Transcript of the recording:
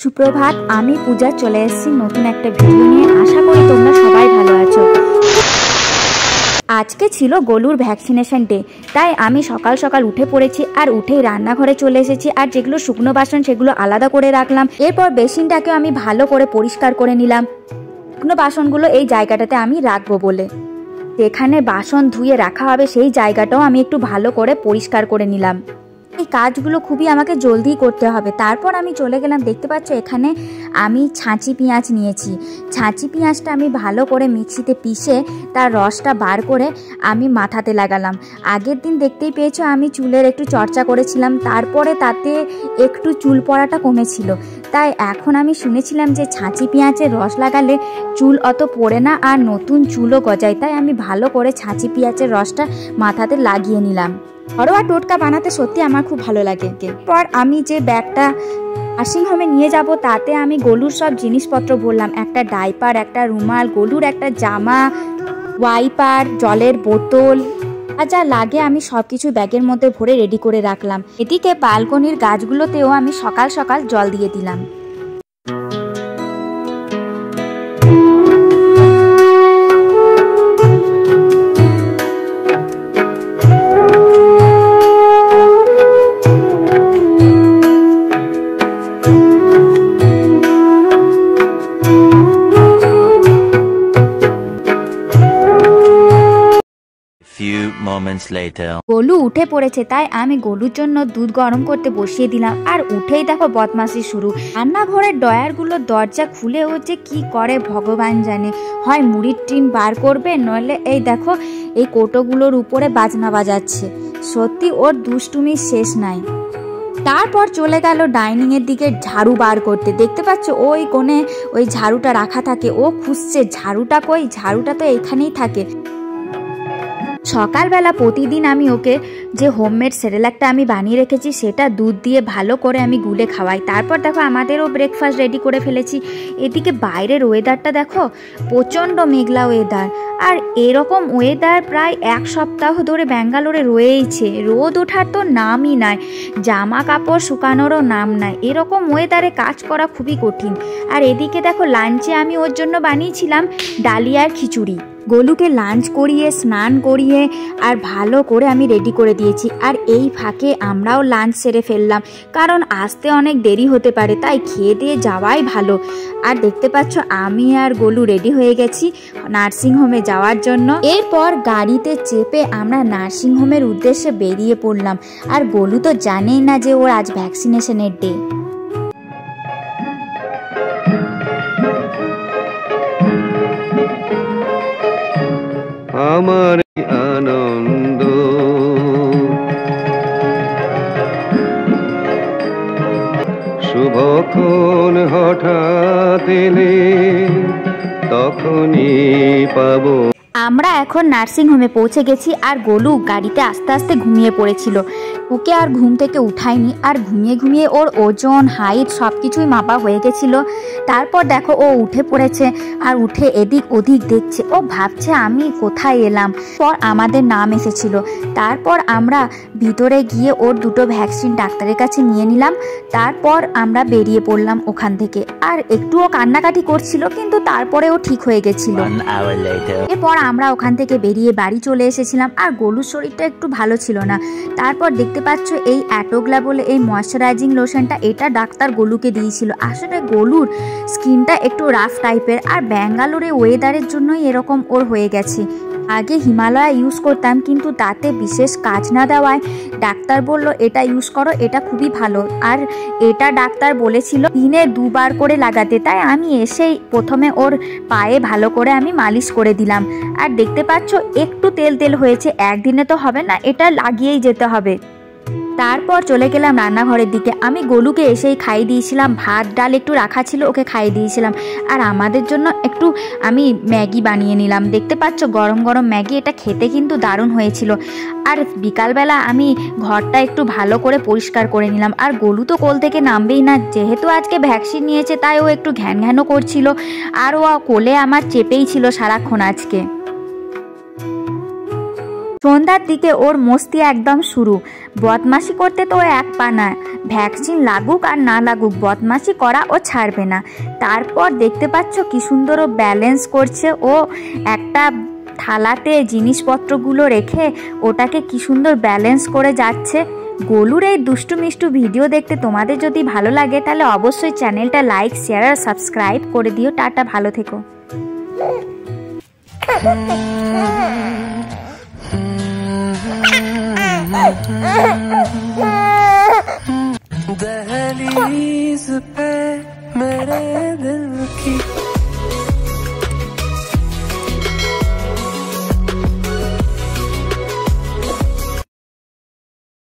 সুপ্রভাত, আমি পূজা চলে এসেছি নতুন একটা ভিডিও নিয়ে। আশা করি তোমরা সবাই ভালো আছো। আজকে ছিল গলুর ভ্যাকসিনেশন ডে, তাই আমি সকাল সকাল উঠে পড়েছি আর উঠেই রান্নাঘরে চলে এসেছি। আর যেগুলো শুকনো বাসন সেগুলো আলাদা করে রাখলাম। এরপর বেসিনটাকে আমি ভালো করে পরিষ্কার করে নিলাম। শুকনো বাসনগুলো এই জায়গাটাতে আমি রাখবো বলে, যেখানে বাসন ধুয়ে রাখা হবে সেই জায়গাটাও আমি একটু ভালো করে পরিষ্কার করে নিলাম। এই কাজগুলো খুবই আমাকে জলদি করতে হবে। তারপর আমি চলে গেলাম, দেখতে পাচ্ছ এখানে আমি ছাঁচি পেঁয়াজ নিয়েছি। ছাঁচি পেঁয়াজটা আমি ভালো করে মিক্সিতে পিষে তার রসটা বার করে আমি মাথাতে লাগালাম। আগের দিন দেখতেই পেয়েছো আমি চুলের একটু চর্চা করেছিলাম, তারপরে তাতে একটু চুল পড়াটা কমেছিল। তাই এখন আমি শুনেছিলাম যে ছাঁচি পেঁয়াজের রস লাগালে চুল অত পড়ে না আর নতুন চুলও গজায়। তাই আমি ভালো করে ছাঁচি পেঁয়াজের রসটা মাথাতে লাগিয়ে নিলাম। ঘরোয়া টোটকা বানাতে সত্যি আমার খুব ভালো লাগে। পর আমি যে ব্যাগটা নার্সিংহোমে নিয়ে যাব তাতে আমি গলুর সব জিনিসপত্র বললাম, একটা ডাইপার, একটা রুমাল, গলুর একটা জামা, ওয়াইপার, জলের বোতল আর যা লাগে আমি সব কিছু ব্যাগের মধ্যে ভরে রেডি করে রাখলাম। এদিকে বালকনির গাছগুলোতেও আমি সকাল সকাল জল দিয়ে দিলাম। গলু উঠে পড়েছে, তাই আমি গলুর জন্য দুধ গরম করতে বসিয়ে দিলাম। আর উঠেই দেখো বদমাশি শুরু। রান্নাঘরের ডয়ারগুলো দরজা খুলে ও যে কি করে ভগবান জানে। হয় মুড়ির টিন বার করবে, নইলে এই দেখো এই কোটোগুলোর উপরে বাজনা বাজাচ্ছে। সত্যি ওর দুষ্টুমির শেষ নাই। তারপর চলে গেল ডাইনিং এর দিকে ঝাড়ু বার করতে। দেখতে পাচ্ছ ওই কোণে ওই ঝাড়ুটা রাখা থাকে, ও খুঁজছে ঝাড়ুটা কই, ঝাড়ুটা তো এখানেই থাকে। সকালবেলা প্রতিদিন আমি ওকে যে হোমমেড সেরেলাকটা আমি বানিয়ে রেখেছি সেটা দুধ দিয়ে ভালো করে আমি গুলে খাওয়াই। তারপর দেখো আমাদেরও ব্রেকফাস্ট রেডি করে ফেলেছি। এদিকে বাইরের ওয়েদারটা দেখো, প্রচণ্ড মেঘলা ওয়েদার। আর এরকম ওয়েদার প্রায় এক সপ্তাহ ধরে ব্যাঙ্গালোরে রয়েইছে। রোদ ওঠার তো নামই নাই, জামা কাপড় শুকানোরও নাম নাই। এরকম ওয়েদারে কাজ করা খুবই কঠিন। আর এদিকে দেখো লাঞ্চে আমি ওর জন্য বানিয়েছিলাম ডালিয়ার খিচুড়ি। গলুকে লাঞ্চ করিয়ে স্নান করিয়ে আর ভালো করে আমি রেডি করে দিয়েছি। আর এই ফাঁকে আমরাও লাঞ্চ সেরে ফেললাম, কারণ আসতে অনেক দেরি হতে পারে, তাই খেয়ে দিয়ে যাওয়াই ভালো। আর দেখতে পাচ্ছ আমি আর গলু রেডি হয়ে গেছি নার্সিংহোমে যাওয়ার জন্য। এরপর গাড়িতে চেপে আমরা নার্সিংহোমের উদ্দেশ্যে বেরিয়ে পড়লাম। আর গলু তো জানেই না যে ওর আজ ভ্যাকসিনেশনের ডে। আমার আনন্দ শুভক্ষণ হঠাৎ এলে তখনই পাবো। আমরা এখন নার্সিংহোমে পৌঁছে গেছি। আর গলু গাড়িতে আস্তে আস্তে ঘুমিয়ে পড়েছিল। ওকে আর ঘুম থেকে উঠাইনি। আর ঘুমিয়ে ঘুমিয়ে ওর ওজন, হাইট সব কিছুই মাপা হয়ে গেছিল। তারপর দেখো ও উঠে পড়েছে আর উঠে এদিক ওদিক দেখছে। ও ভাবছে আমি কোথায় এলাম। পর আমাদের নাম এসেছিল। তারপর আমরা ভিতরে গিয়ে ওর দুটো ভ্যাকসিন ডাক্তারের কাছে নিয়ে নিলাম। তারপর আমরা বেরিয়ে পড়লাম ওখান থেকে। আর একটুও কান্নাকাটি করছিল, কিন্তু তারপরে ও ঠিক হয়ে গেছিল। এরপর আমরা ওখান থেকে বেরিয়ে বাড়ি চলে এসেছিলাম। আর গলুর শরীরটা একটু ভালো ছিল না। তারপর দেখতে পাচ্ছ এই অ্যাটোগ্লা বলে এই ময়শ্চারাইজিং লোশনটা, এটা ডাক্তার গলুকে দিয়েছিল। আসলে গলুর স্কিনটা একটু রাফ টাইপের, আর ব্যাঙ্গালোরে ওয়েদারের জন্যই এরকম ওর হয়ে গেছে। আগে হিমালয়া ইউজ করতাম, কিন্তু তাতে বিশেষ কাজ না দেওয়ায় ডাক্তার বলল এটা ইউজ করো, এটা খুবই ভালো। আর এটা ডাক্তার বলেছিল দিনে 2 বার করে লাগাতে। তাই আমি এসেই প্রথমে ওর পায়ে ভালো করে আমি মালিশ করে দিলাম। আর দেখতে পাচ্ছ একটু তেল তেল হয়েছে, একদিনে তো হবে না, এটা লাগিয়েই যেতে হবে। তারপর চলে গেলাম রান্নাঘরের দিকে। আমি গলুকে এসেই খাইয়ে দিয়েছিলাম, ভাত ডাল একটু রাখা ছিল ওকে খাইয়ে দিয়েছিলাম। আর আমাদের জন্য একটু আমি ম্যাগি বানিয়ে নিলাম। দেখতে পাচ্ছ গরম গরম ম্যাগি, এটা খেতে কিন্তু দারুণ হয়েছিল। আর বিকালবেলা আমি ঘরটা একটু ভালো করে পরিষ্কার করে নিলাম। আর গলু তো কোল থেকে নামবেই না, যেহেতু আজকে ভ্যাকসিন নিয়েছে তাই ও একটু ঘ্যান ঘ্যানও করছিল। আর ও কোলে আমার চেপেই ছিল সারাক্ষণ আজকে। সন্ধ্যার দিকে ওর মস্তি একদম শুরু। বদমাশি করতে তো ও এক পা না, ভ্যাকসিন লাগুক আর না লাগুক বদমাশি করা ও ছাড়বে না। তারপর দেখতে পাচ্ছ কি সুন্দর ও ব্যালেন্স করছে। ও একটা থালাতে জিনিসপত্রগুলো রেখে ওটাকে কি সুন্দর ব্যালেন্স করে যাচ্ছে। গোলুর এই দুষ্টু মিষ্টু ভিডিও দেখতে তোমাদের যদি ভালো লাগে তাহলে অবশ্যই চ্যানেলটা লাইক, শেয়ার আর সাবস্ক্রাইব করে দিও। টাটা, ভালো থেকো। दहलीज